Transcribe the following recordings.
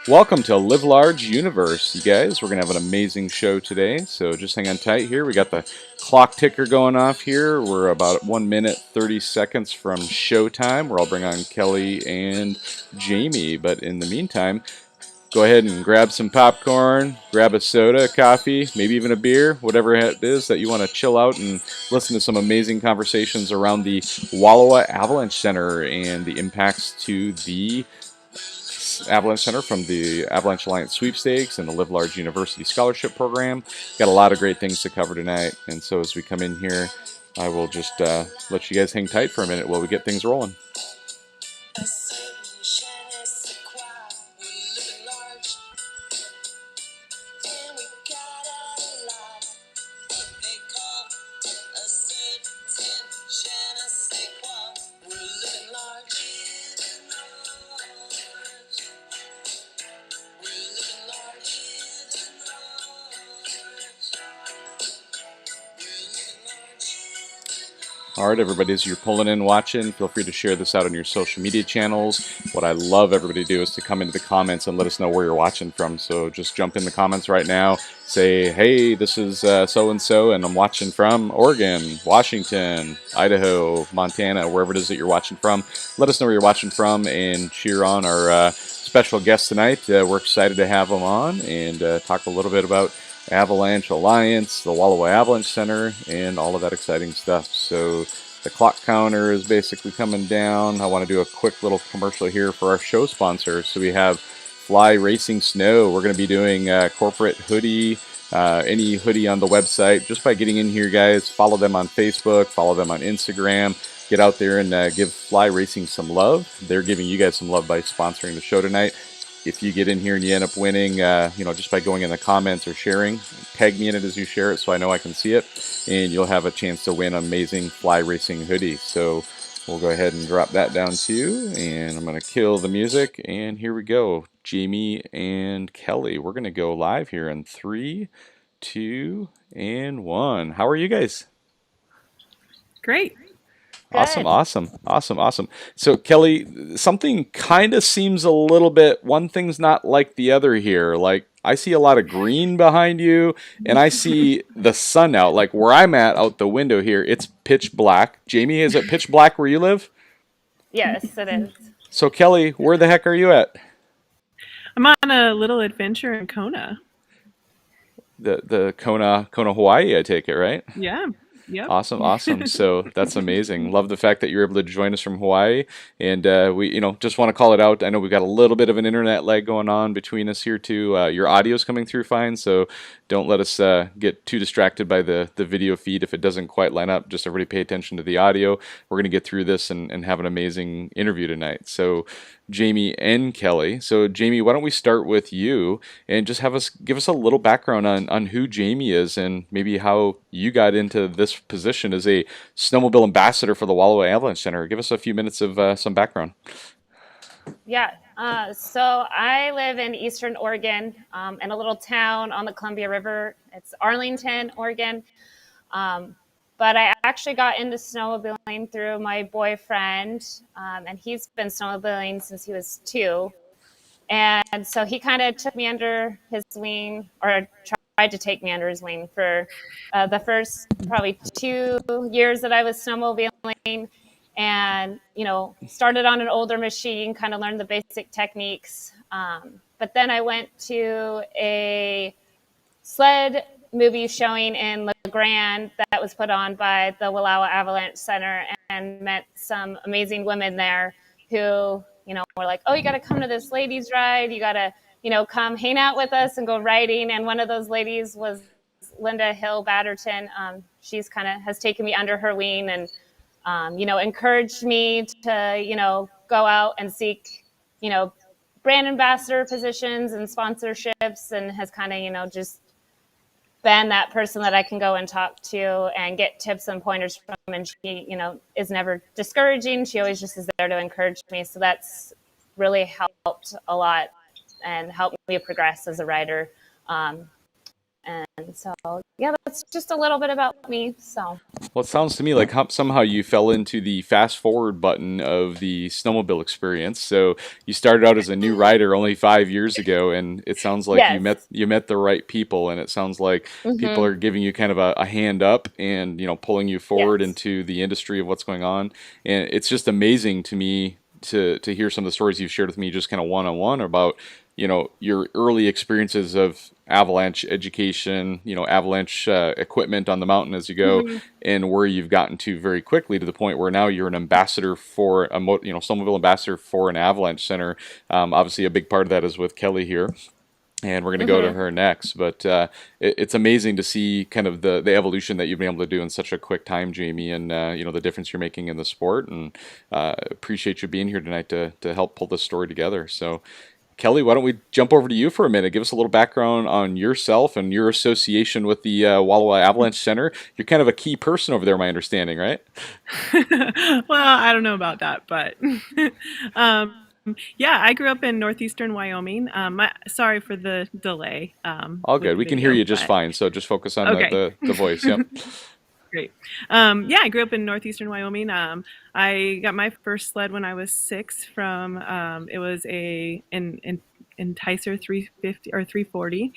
Welcome to LiveLARGE Universe, you guys. We're going to have an amazing show today, so just hang on tight here. We got the clock ticker going off here. We're about 1 minute, 30 seconds from showtime, where I'll bring on Kelly and Jamie. But in the meantime, go ahead and grab some popcorn, grab a soda, coffee, maybe even a beer, whatever it is that you want to chill out and listen to some amazing conversations around the Wallowa Avalanche Center and the impacts to the Avalanche Center from the Avalanche Alliance Sweepstakes and the LiveLARGE University Scholarship Program. Got a lot of great things to cover tonight, and so as we come in here, I will just let you guys hang tight for a minute while we get things rolling. All right, everybody, as you're pulling in, watching, feel free to share this out on your social media channels. What I love everybody to do is to come into the comments and let us know where you're watching from. So just jump in the comments right now. Say, hey, this is so-and-so, and I'm watching from Oregon, Washington, Idaho, Montana, wherever it is that you're watching from. Let us know where you're watching from and cheer on our special guest tonight. We're excited to have him on and talk a little bit about Avalanche Alliance, the Wallowa Avalanche Center, and all of that exciting stuff. So the clock counter is basically coming down. I want to do a quick little commercial here for our show sponsor. So we have Fly Racing Snow. We're going to be doing a corporate hoodie, any hoodie on the website. Just by getting in here, guys, follow them on Facebook, follow them on Instagram. Get out there and give Fly Racing some love. They're giving you guys some love by sponsoring the show tonight. If you get in here and you end up winning, just by going in the comments or sharing, tag me in it as you share it so I know I can see it, and you'll have a chance to win an amazing Fly Racing hoodie. So we'll go ahead and drop that down too, and I'm going to kill the music, and here we go. Jamie and Kelly, we're going to go live here in 3, 2, and 1. How are you guys? Great. Awesome, awesome. So, Kelly, something kind of seems a little bit, one thing's not like the other here. Like, I see a lot of green behind you, and I see the sun out. Like, where I'm at out the window here, it's pitch black. Jamie, is it pitch black where you live? Yes, it is. So, Kelly, where the heck are you at? I'm on a little adventure in Kona. The Kona, Hawaii, I take it, right? Yeah. Yep. Awesome. So that's amazing. Love the fact that you're able to join us from Hawaii. And we, just want to call it out. I know we've got a little bit of an internet lag going on between us here too. Your audio's coming through fine, so don't let us get too distracted by the video feed if it doesn't quite line up. Just everybody pay attention to the audio. We're going to get through this and have an amazing interview tonight. So Jamie and Kelly. So Jamie, why don't we start with you and just give us a little background on who Jamie is and maybe how you got into this position as a Snowmobile Ambassador for the Wallowa Avalanche Center. Give us a few minutes of some background. Yeah. So I live in Eastern Oregon, in a little town on the Columbia River. It's Arlington, Oregon. But I actually got into snowmobiling through my boyfriend, and he's been snowmobiling since he was 2. And so he kind of took me under his wing, or tried to take me under his wing for the first probably 2 years that I was snowmobiling. And, started on an older machine, kind of learned the basic techniques. But then I went to a sled movie showing in La Grande that was put on by the Wallowa Avalanche Center, and met some amazing women there who, were like, oh, you got to come to this ladies ride. You got to, come hang out with us and go riding. And one of those ladies was Linda Hill Batterton. She's has taken me under her wing and, encouraged me to, go out and seek, brand ambassador positions and sponsorships, and has just been that person that I can go and talk to and get tips and pointers from. And she, is never discouraging. She always just is there to encourage me. So that's really helped a lot and helped me progress as a rider. And so, yeah, that's just a little bit about me. So, Well, it sounds to me like somehow you fell into the fast forward button of the snowmobile experience. So you started out as a new rider only 5 years ago, and it sounds like yes. you met the right people, and it sounds like people are giving you kind of a hand up and pulling you forward Yes. into the industry of what's going on. And it's just amazing to me to hear some of the stories you've shared with me, just kind of one on one about your early experiences of avalanche education, avalanche equipment on the mountain as you go, and where you've gotten to very quickly to the point where now you're an ambassador for snowmobile ambassador for an avalanche center. Obviously, a big part of that is with Kelly here. And we're going to go to her next, but it's amazing to see kind of the evolution that you've been able to do in such a quick time, Jamie, and the difference you're making in the sport. And appreciate you being here tonight to help pull this story together. So, Kelly, why don't we jump over to you for a minute? Give us a little background on yourself and your association with the Wallowa Avalanche Center. You're kind of a key person over there, my understanding, right? Well, I don't know about that, but yeah, I grew up in northeastern Wyoming. Sorry for the delay. All with good. the We can hear video, you just but fine, so just focus on okay. the voice. Yep. Great. Yeah, I grew up in northeastern Wyoming. I got my first sled when I was 6 from it was an Enticer 350 or 340.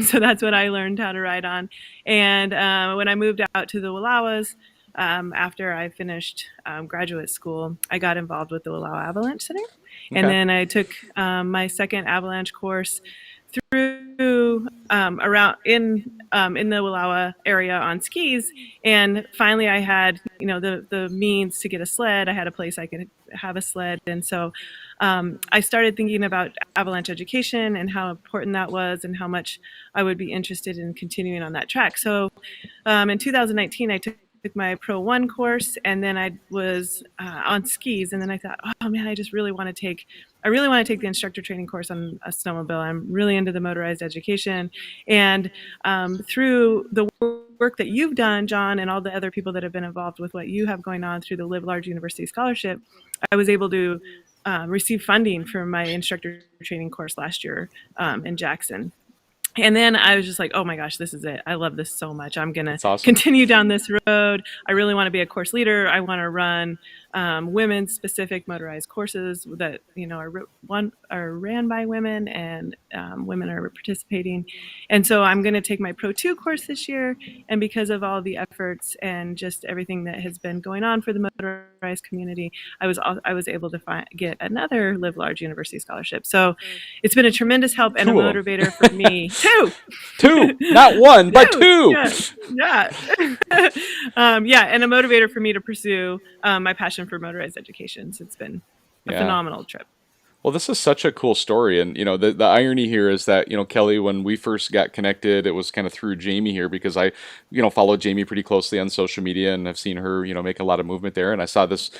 So that's what I learned how to ride on. And when I moved out to the Wallowas, after I finished graduate school, I got involved with the Wallowa Avalanche Center. And Okay. then I took my second avalanche course through around in the Wallowa area on skis, and finally I had the means to get a sled. I had a place I could have a sled, and so I started thinking about avalanche education and how important that was, and how much I would be interested in continuing on that track. So in 2019, I took my Pro 1 course, and then I was on skis, and then I thought, oh man, I really want to take the instructor training course on a snowmobile. I'm really into the motorized education, and through the work that you've done, John, and all the other people that have been involved with what you have going on through the LiveLARGE University Scholarship, I was able to receive funding for my instructor training course last year in Jackson. And then I was just like, oh my gosh, this is it. I love this so much. I'm going to That's awesome. continue down this road. I really want to be a course leader. I want to run women's specific motorized courses that, are ran by women, and women are participating. And so I'm going to take my Pro 2 course this year. And because of all the efforts and just everything that has been going on for the motorized community, I was able to get another LiveLARGE University Scholarship. So it's been a tremendous help and a motivator for me. Two, not one, but two. Yeah. Yeah, and a motivator for me to pursue my passion for motorized education. So it's been a phenomenal trip. Well, this is such a cool story, and the irony here is that Kelly, when we first got connected, it was kind of through Jamie here, because I followed Jamie pretty closely on social media and have seen her make a lot of movement there, and I saw this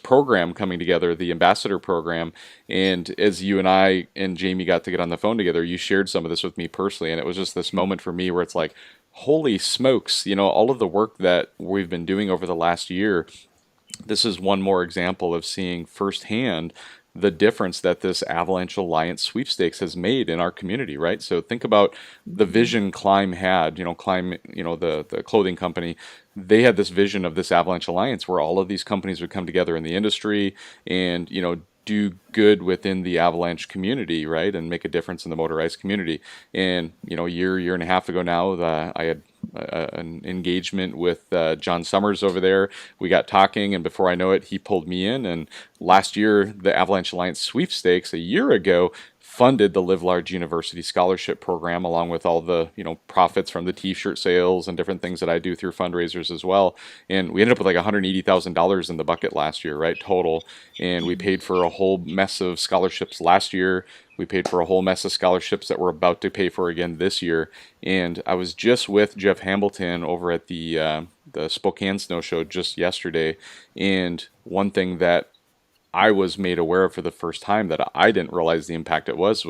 program coming together, the Ambassador Program, and as you and I and Jamie got to get on the phone together, you shared some of this with me personally, and it was just this moment for me where it's like, holy smokes, all of the work that we've been doing over the last year. This is one more example of seeing firsthand the difference that this Avalanche Alliance Sweepstakes has made in our community, right? So think about the vision Climb had, Climb, the clothing company. They had this vision of this Avalanche Alliance where all of these companies would come together in the industry and, do good within the avalanche community, right, and make a difference in the motorized community. And year and a half ago now, I had an engagement with John Summers over there. We got talking, and before I know it, he pulled me in. And last year, the Avalanche Alliance Sweepstakes, a year ago, funded the LiveLARGE University Scholarship Program, along with all the profits from the T-shirt sales and different things that I do through fundraisers as well. And we ended up with like $180,000 in the bucket last year, right, total. And we paid for a whole mess of scholarships last year. We paid for a whole mess of scholarships that we're about to pay for again this year. And I was just with Jeff Hambleton over at the Spokane Snow Show just yesterday. And one thing that I was made aware of for the first time that I didn't realize the impact it was,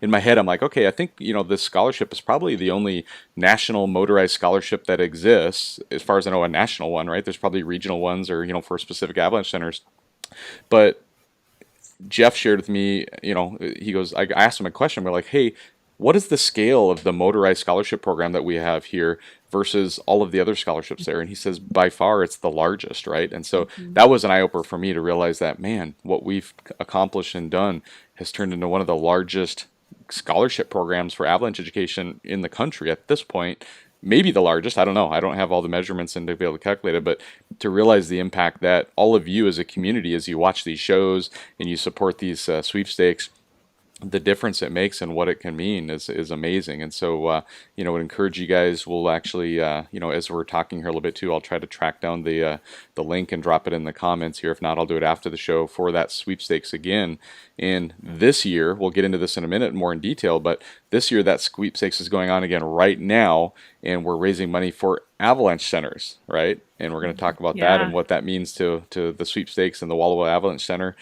in my head, I'm like, okay, I think, this scholarship is probably the only national motorized scholarship that exists, as far as I know, a national one, right? There's probably regional ones or, for specific avalanche centers. But Jeff shared with me, he goes, I asked him a question. We're like, hey, what is the scale of the motorized scholarship program that we have here versus all of the other scholarships there? And he says, by far, it's the largest, right? And so that was an eye-opener for me to realize that, man, what we've accomplished and done has turned into one of the largest scholarship programs for avalanche education in the country at this point. Maybe the largest, I don't know. I don't have all the measurements and to be able to calculate it, but to realize the impact that all of you as a community, as you watch these shows and you support these sweepstakes, the difference it makes and what it can mean is amazing. And so, you know, I would encourage you guys, we'll actually, you know, as we're talking here a little bit too, I'll try to track down the link and drop it in the comments here. If not, I'll do it after the show for that sweepstakes again. And this year, we'll get into this in a minute more in detail, but this year that sweepstakes is going on again right now, and we're raising money for avalanche centers, right? And we're going to talk about that and what that means to the sweepstakes and the Wallowa Avalanche Center.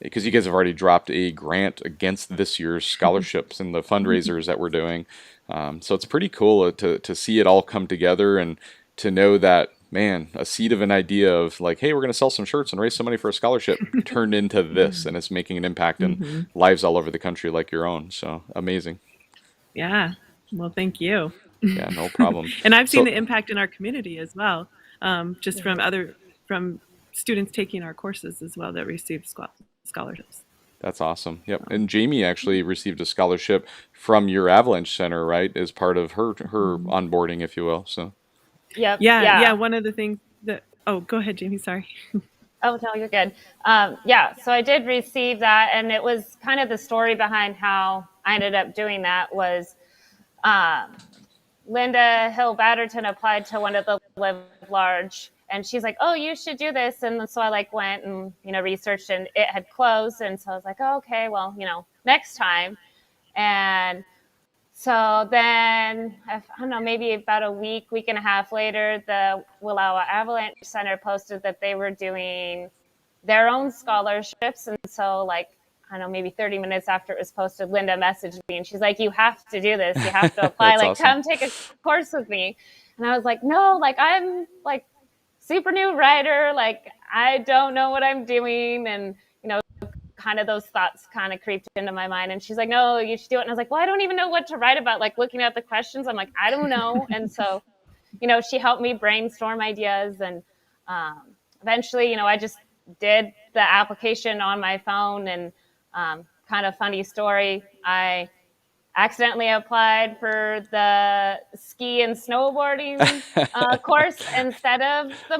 Because you guys have already dropped a grant against this year's scholarships and the fundraisers that we're doing. So it's pretty cool to see it all come together and to know that, man, a seed of an idea of like, hey, we're going to sell some shirts and raise some money for a scholarship turned into this, and it's making an impact in lives all over the country like your own. So amazing. Yeah. Well, thank you. Yeah, no problem. And I've seen the impact in our community as well, just from students taking our courses as well that received scholarships. That's awesome. Yep. And Jamie actually received a scholarship from your Avalanche Center, right, as part of her onboarding, if you will. So. Yep. Yeah. One of the things that, oh, go ahead, Jamie. Sorry. Oh, no, you're good. So I did receive that, and it was kind of the story behind how I ended up doing that was Linda Hill Batterton applied to one of the LiveLARGE, and she's like, oh, you should do this. And so I went and, researched, and it had closed. And so I was like, oh, okay, well, next time. And so then, I don't know, maybe about a week and a half later, the Wallowa Avalanche Center posted that they were doing their own scholarships. And so I don't know, maybe 30 minutes after it was posted, Linda messaged me and she's like, you have to do this. You have to apply. Awesome. Come take a course with me. And I was like, no, I'm super new writer. I don't know what I'm doing. And, kind of those thoughts kind of creeped into my mind. And she's like, no, you should do it. And I was like, well, I don't even know what to write about. Looking at the questions, I'm like, I don't know. And so, she helped me brainstorm ideas. And eventually, I just did the application on my phone. And kind of funny story, I accidentally applied for the ski and snowboarding course instead of the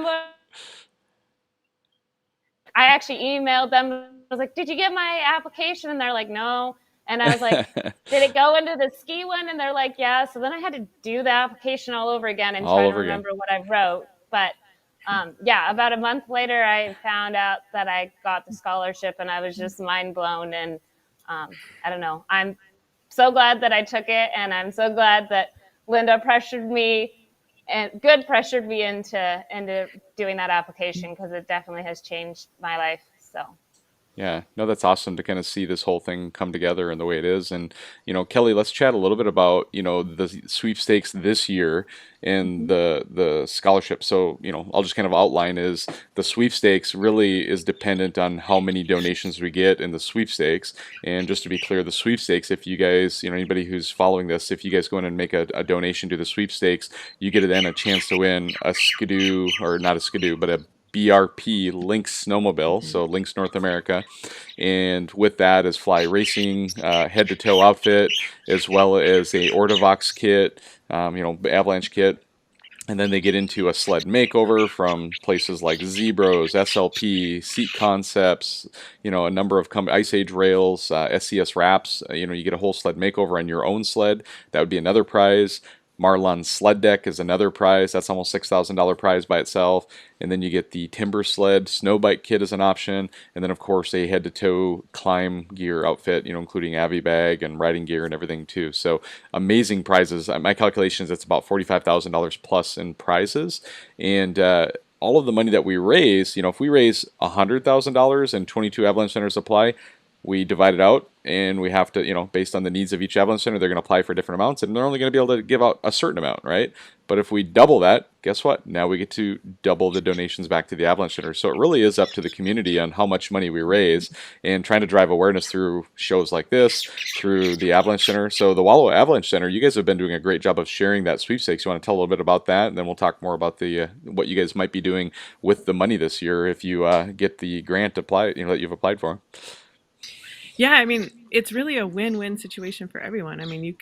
I actually emailed them. I was like, did you get my application? And they're like, no. And I was like, did it go into the ski one? And they're like, yeah. So then I had to do the application all over again and try to remember what I wrote. But about a month later, I found out that I got the scholarship, and I was just mind blown. And I don't know, I'm so glad that I took it. And I'm so glad that Linda pressured me into doing that application, because it definitely has changed my life. So. Yeah, no, that's awesome to kind of see this whole thing come together in the way it is. And, Kelly, let's chat a little bit about, the sweepstakes this year and the scholarship. So, I'll just kind of outline is the sweepstakes really is dependent on how many donations we get in the sweepstakes. And just to be clear, the sweepstakes, if you guys, anybody who's following this, if you guys go in and make a donation to the sweepstakes, you get then a chance to win a Skidoo, or not a Skidoo, but a BRP Lynx Snowmobile, so Lynx North America, and with that is fly racing, head-to-toe outfit, as well as a Ortavox kit, avalanche kit, and then they get into a sled makeover from places like Zebros, SLP, Seat Concepts, a number of Ice Age rails, SCS wraps. You get a whole sled makeover on your own sled. That would be another prize. Marlon Sled Deck is another prize. That's almost $6,000 prize by itself. And then you get the Timber Sled Snow Bike Kit as an option. And then, of course, a head-to-toe climb gear outfit, including Avi bag and riding gear and everything, too. So amazing prizes. My calculations, it's about $45,000 plus in prizes. And all of the money that we raise, if we raise $100,000 and 22 Avalanche Centers apply, we divide it out, and we have to, based on the needs of each Avalanche Center, they're going to apply for different amounts, and they're only going to be able to give out a certain amount, right? But if we double that, guess what? Now we get to double the donations back to the Avalanche Center. So it really is up to the community on how much money we raise, and trying to drive awareness through shows like this, through the Avalanche Center. So the Wallowa Avalanche Center, you guys have been doing a great job of sharing that sweepstakes. You want to tell a little bit about that, and then we'll talk more about the what you guys might be doing with the money this year if you get the grant that you've applied for. Yeah, I mean, it's really a win-win situation for everyone. I mean,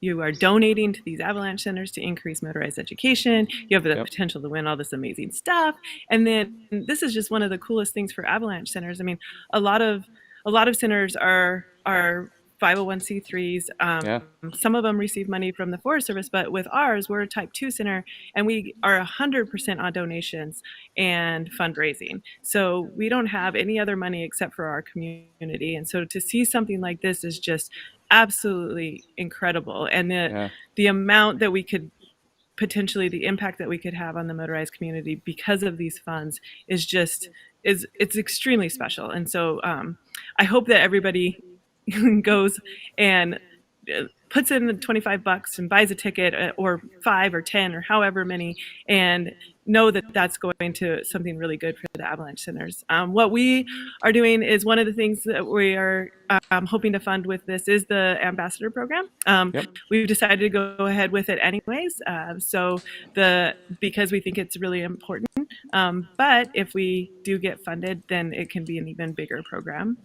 you are donating to these Avalanche centers to increase motorized education. You have the potential to win all this amazing stuff, and then this is just one of the coolest things for Avalanche centers. I mean, a lot of centers are 501c3s. Some of them receive money from the Forest Service, but with ours, we're a Type 2 center, and we are 100% on donations and fundraising. So we don't have any other money except for our community. And so to see something like this is just absolutely incredible. And the amount that we could potentially, the impact that we could have on the motorized community because of these funds is it's extremely special. And so I hope that everybody goes and puts in the $25 and buys a ticket, or 5 or 10 or however many, and know that that's going to something really good for the Avalanche centers. What we are doing is, one of the things that we are hoping to fund with this is the Ambassador Program. We've decided to go ahead with it anyways, because we think it's really important. But if we do get funded, then it can be an even bigger program.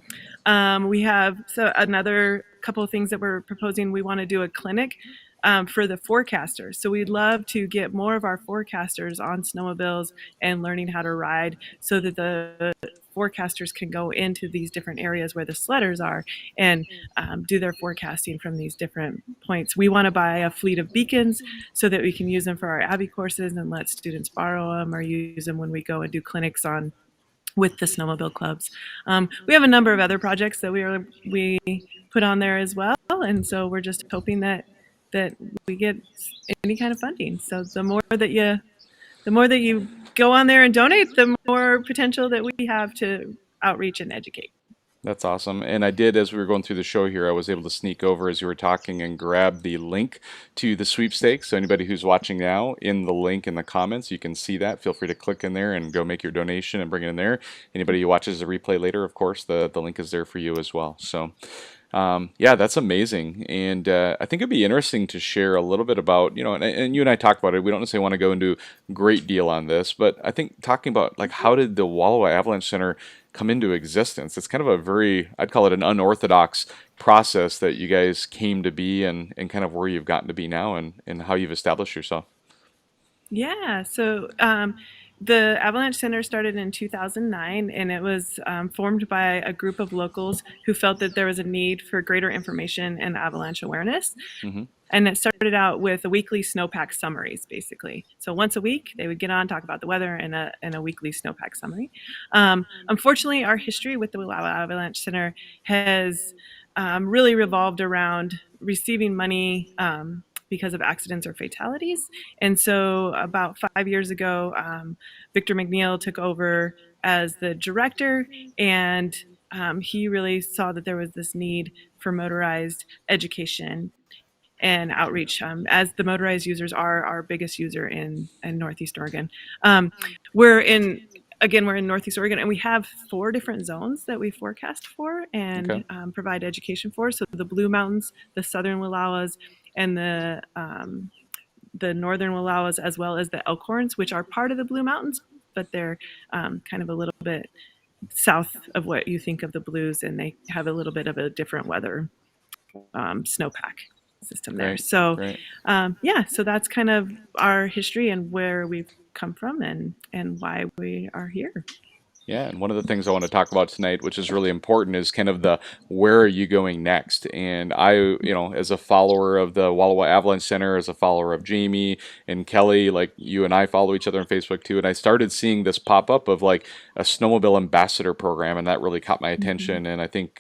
We have another couple of things that we're proposing. We want to do a clinic for the forecasters. So we'd love to get more of our forecasters on snowmobiles and learning how to ride, so that the forecasters can go into these different areas where the sledders are and do their forecasting from these different points. We want to buy a fleet of beacons so that we can use them for our Abbey courses and let students borrow them or use them when we go and do clinics with the snowmobile clubs. We have a number of other projects that we put on there as well, and so we're just hoping that we get any kind of funding. So the more that you go on there and donate, the more potential that we have to outreach and educate. That's awesome. And I did, as we were going through the show here, I was able to sneak over as you were talking and grab the link to the sweepstakes. So anybody who's watching now, in the link in the comments, you can see that. Feel free to click in there and go make your donation and bring it in there. Anybody who watches the replay later, of course, the link is there for you as well. So yeah, that's amazing. And I think it'd be interesting to share a little bit about, and you and I talked about it. We don't necessarily want to go into a great deal on this, but I think talking about, like, how did the Wallowa Avalanche Center come into existence? It's kind of a very, I'd call it an unorthodox process that you guys came to be, and kind of where you've gotten to be now, and how you've established yourself. Yeah, so the Avalanche Center started in 2009, and it was formed by a group of locals who felt that there was a need for greater information and avalanche awareness. Mm-hmm. And it started out with a weekly snowpack summaries, basically. So once a week, they would get on, talk about the weather, and a weekly snowpack summary. Unfortunately, our history with the Wallowa Avalanche Center has really revolved around receiving money because of accidents or fatalities. And so about 5 years ago, Victor McNeil took over as the director, and he really saw that there was this need for motorized education and outreach, as the motorized users are our biggest user in Northeast Oregon. We're in Northeast Oregon, and we have 4 different zones that we forecast for and provide education for. So the Blue Mountains, the Southern Wallowas, and the Northern Wallowas, as well as the Elkhorns, which are part of the Blue Mountains, but they're kind of a little bit south of what you think of the Blues, and they have a little bit of a different weather snowpack system there. So so that's kind of our history and where we've come from and why we are here. Yeah, and one of the things I want to talk about tonight, which is really important, is kind of the where are you going next? And I, as a follower of the Wallowa Avalanche Center, as a follower of Jamie and Kelly, like you and I follow each other on Facebook too, and I started seeing this pop up of like a Snowmobile Ambassador Program, and that really caught my attention. And I think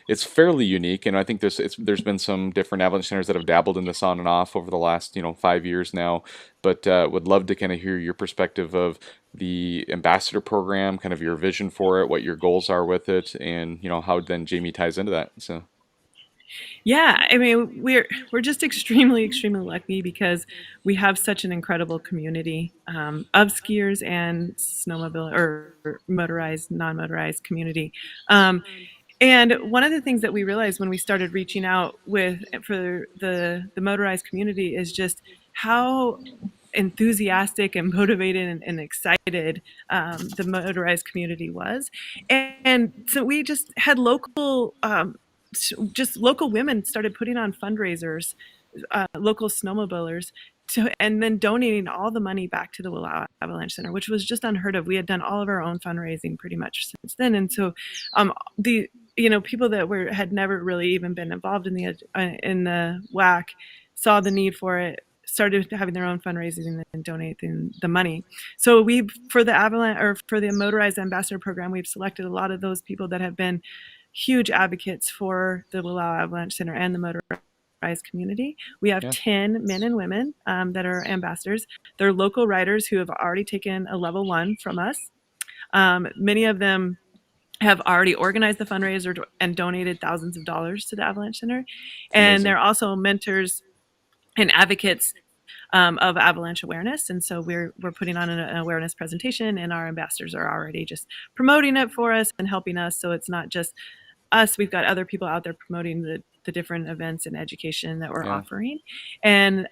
it's fairly unique, and I think there's been some different Avalanche Centers that have dabbled in this on and off over the last 5 years now. But would love to kind of hear your perspective of the ambassador program, kind of your vision for it, what your goals are with it, and how then Jamie ties into that. So Yeah, I mean, we're just extremely, extremely lucky because we have such an incredible community of skiers and snowmobile or motorized, non-motorized community. And one of the things that we realized when we started reaching out for the motorized community is just how enthusiastic and motivated and excited the motorized community was. And so we just had just local women started putting on fundraisers, local snowmobilers, and then donating all the money back to the Wallowa Avalanche Center, which was just unheard of. We had done all of our own fundraising pretty much since then, and so the people that had never really even been involved in the WAC saw the need for it, started having their own fundraising and donating the money. So for the Motorized Ambassador Program, we've selected a lot of those people that have been huge advocates for the Wallowa Avalanche Center and the motorized community. We have 10 men and women that are ambassadors. They're local riders who have already taken a level 1 from us. Many of them have already organized the fundraiser and donated thousands of dollars to the Avalanche Center. And they're also mentors and advocates of avalanche awareness. And so we're putting on an awareness presentation, and our ambassadors are already just promoting it for us and helping us. So it's not just us. We've got other people out there promoting the different events and education that we're offering. And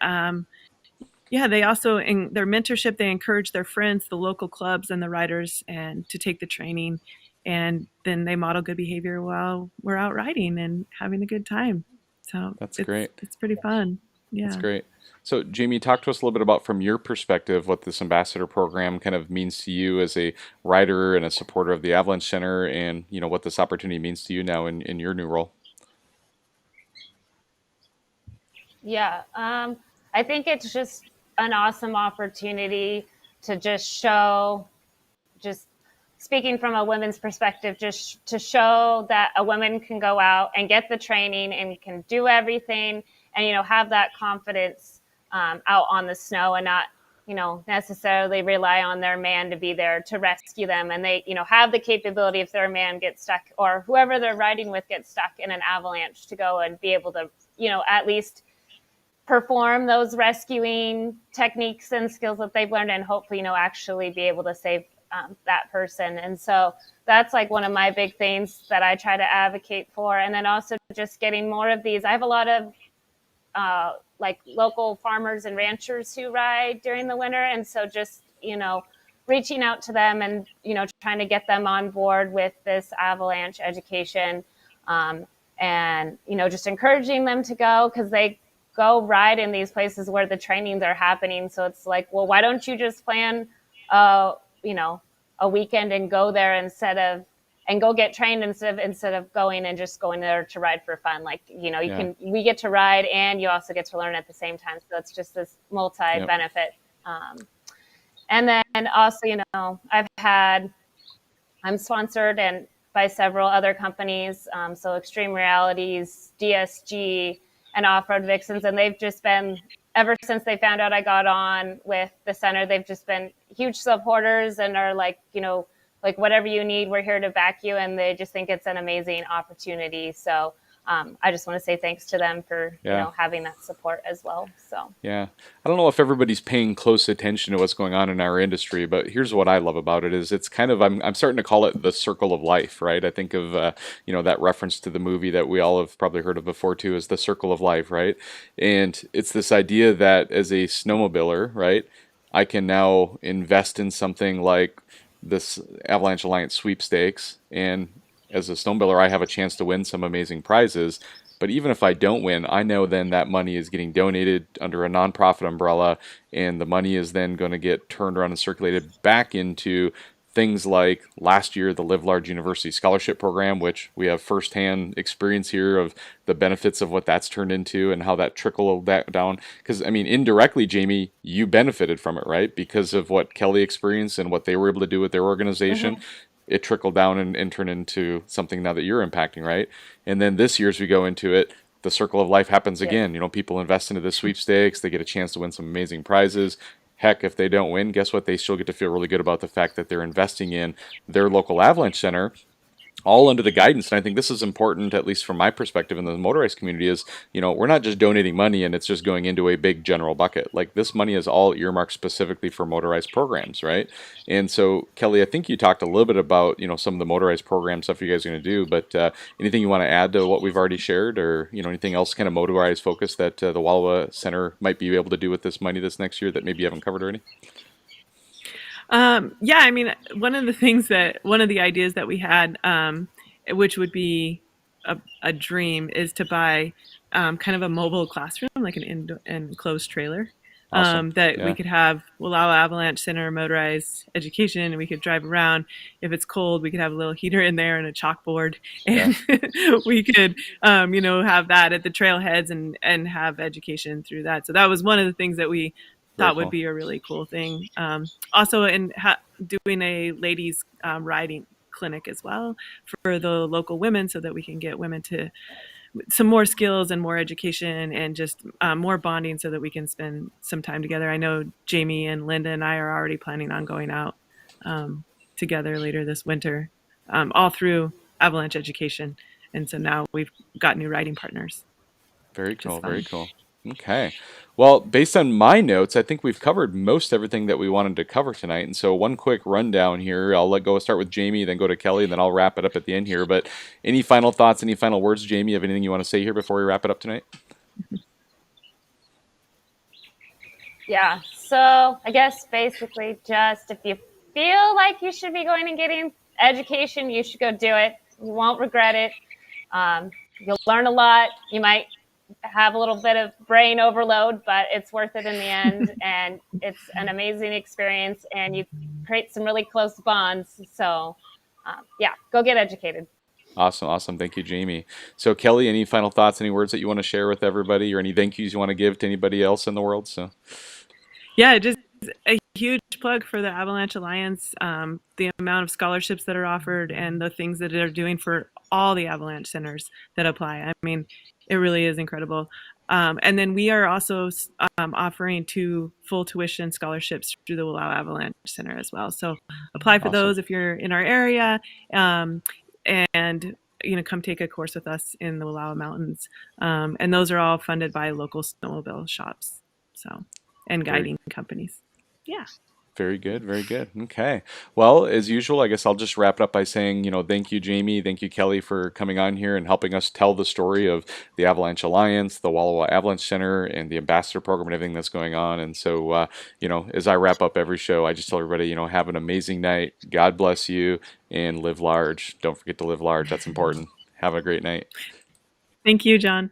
they also, in their mentorship, they encourage their friends, the local clubs and the riders, and to take the training. And then they model good behavior while we're out riding and having a good time. So that's great. It's pretty fun. Yeah. That's great. So Jamie, talk to us a little bit about, from your perspective, what this ambassador program kind of means to you as a rider and a supporter of the Avalanche Center, and what this opportunity means to you now in your new role. Yeah, I think it's just an awesome opportunity to just show, just speaking from a women's perspective, just to show that a woman can go out and get the training and can do everything, and have that confidence out on the snow, and not necessarily rely on their man to be there to rescue them. And they have the capability, if their man gets stuck or whoever they're riding with gets stuck in an avalanche, to go and be able to at least perform those rescuing techniques and skills that they've learned, and hopefully actually be able to save that person. And so that's like one of my big things that I try to advocate for. And then also just getting more of these. I have a lot of like local farmers and ranchers who ride during the winter. And so just, reaching out to them and, trying to get them on board with this avalanche education, and, just encouraging them to go, because they go ride in these places where the trainings are happening. So it's like, well, why don't you just plan, a weekend and go there and go get trained instead of going and just going there to ride for fun. Like, we get to ride and you also get to learn at the same time. So it's just this multi-benefit. And then also, I'm sponsored and by several other companies. So Extreme Realities, DSG, and Off-Road Vixens. And they've just been, ever since they found out I got on with the center, they've just been huge supporters and are like, like whatever you need, we're here to back you. And they just think it's an amazing opportunity. So I just want to say thanks to them for having that support as well. So I don't know if everybody's paying close attention to what's going on in our industry, but here's what I love about it is it's kind of, I'm starting to call it the circle of life, right? I think of that reference to the movie that we all have probably heard of before too, is the circle of life, right? And it's this idea that as a snowmobiler, right, I can now invest in something like this Avalanche Alliance Sweepstakes, and as a snowmobiler, I have a chance to win some amazing prizes. But even if I don't win, I know then that money is getting donated under a nonprofit umbrella, and the money is then going to get turned around and circulated back into things like last year, the LiveLARGE University Scholarship Program, which we have firsthand experience here of the benefits of what that's turned into and how that trickled down. Because, I mean, indirectly, Jamie, you benefited from it, right? Because of what Kelly experienced and what they were able to do with their organization. It trickled down and turned into something now that you're impacting, right? And then this year, as we go into it, the circle of life happens again. People invest into the sweepstakes. They get a chance to win some amazing prizes. heck, if they don't win, guess what? They still get to feel really good about the fact that they're investing in their local Avalanche Center, all under the guidance. And I think this is important, at least from my perspective in the motorized community, is, we're not just donating money and it's just going into a big general bucket. Like, this money is all earmarked specifically for motorized programs, right? And so, Kelly, I think you talked a little bit about, some of the motorized program stuff you guys are going to do, but anything you want to add to what we've already shared, or, anything else kind of motorized focus that the Wallowa Center might be able to do with this money this next year that maybe you haven't covered already? Yeah, I mean, one of the ideas that we had, which would be a dream, is to buy kind of a mobile classroom, like an enclosed trailer, Awesome. that Yeah. we could have Wallowa Avalanche Center motorized education, and we could drive around. If it's cold, we could have a little heater in there and a chalkboard, and we could, have that at the trailheads and have education through that. So that was one of the things that we thought would be a really cool thing. Also, doing a ladies riding clinic as well for the local women, so that we can get women to some more skills and more education and just more bonding, so that we can spend some time together. I know Jamie and Linda and I are already planning on going out together later this winter, all through Avalanche education. And so now we've got new riding partners. Very cool. Very cool. Okay. Well, based on my notes, I think we've covered most everything that we wanted to cover tonight. And so one quick rundown here. I'll start with Jamie, then go to Kelly, and then I'll wrap it up at the end here. But any final thoughts, any final words, Jamie? Have anything you want to say here before we wrap it up tonight? Yeah. So I guess basically, just if you feel like you should be going and getting education, you should go do it. You won't regret it. You'll learn a lot. You might have a little bit of brain overload, but it's worth it in the end. And it's an amazing experience, and you create some really close bonds. So yeah, go get educated. Awesome. Thank you, Jamie. So Kelly, any final thoughts, any words that you want to share with everybody, or any thank yous you want to give to anybody else in the world? So yeah, just a huge plug for the Avalanche Alliance, the amount of scholarships that are offered and the things that they're doing for all the Avalanche centers that apply. I mean, it really is incredible. And then we are also offering 2 full tuition scholarships through the Wallowa Avalanche Center as well. So apply for those if you're in our area, and come take a course with us in the Wallowa Mountains. And those are all funded by local snowmobile shops, and guiding companies. Yeah. Very good. Okay. Well, as usual, I guess I'll just wrap it up by saying, thank you, Jamie. Thank you, Kelly, for coming on here and helping us tell the story of the Avalanche Alliance, the Wallowa Avalanche Center, and the Ambassador Program and everything that's going on. And so, as I wrap up every show, I just tell everybody, have an amazing night. God bless you, and live large. Don't forget to live large. That's important. Have a great night. Thank you, John.